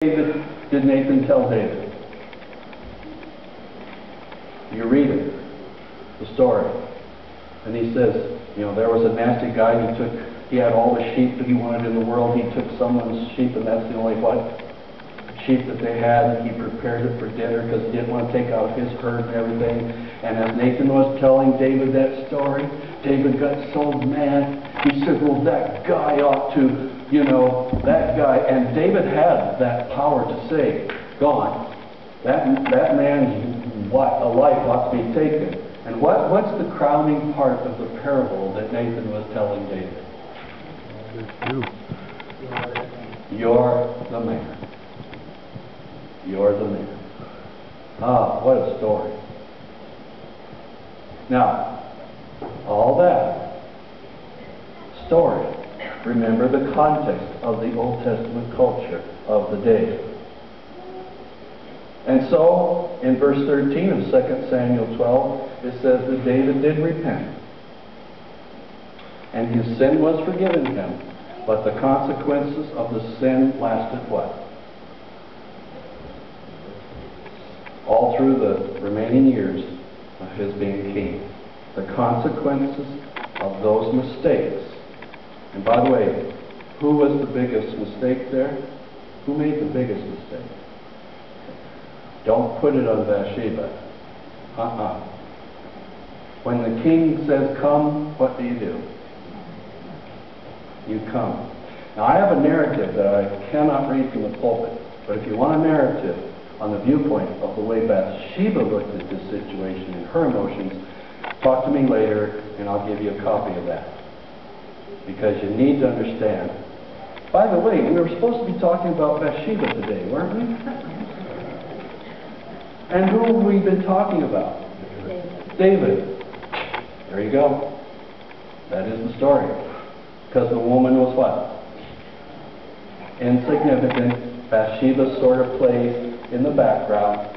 David, did Nathan tell David? You read it, the story. And he says, you know, there was a nasty guy, he had all the sheep that he wanted in the world, he took someone's sheep, and that's the only sheep that they had. He prepared it for dinner because he didn't want to take out his herd and everything. And as Nathan was telling David that story, David got so mad. He said, well, that guy ought to, you know, that guy. And David had that power to say, God, that man's life ought to be taken. And what's the crowning part of the parable that Nathan was telling David? You're the man. You're the man. Ah, what a story. Now, all that story, remember the context of the Old Testament culture of the day. And so, in verse 13 of 2 Samuel 12, it says that David did repent. And his sin was forgiven him, but the consequences of the sin lasted what? All through the remaining years of his being king. The consequences of those mistakes. And by the way, who was the biggest mistake there? Who made the biggest mistake? Don't put it on Bathsheba. When the king says come, what do? You come. Now I have a narrative that I cannot read from the pulpit, but if you want a narrative on the viewpoint of the way Bathsheba looked at this situation and her emotions, talk to me later and I'll give you a copy of that. Because you need to understand. By the way, we were supposed to be talking about Bathsheba today, weren't we? And who have we been talking about? David. There you go. That is the story. Because the woman was what? Insignificant. Bathsheba sort of plays in the background.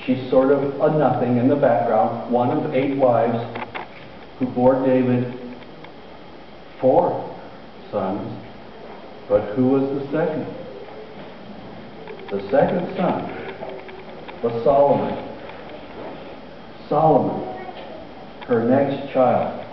She's sort of a nothing in the background. One of 8 wives who bore David 4 sons. But who was the second? The second son was Solomon. Solomon, her next child.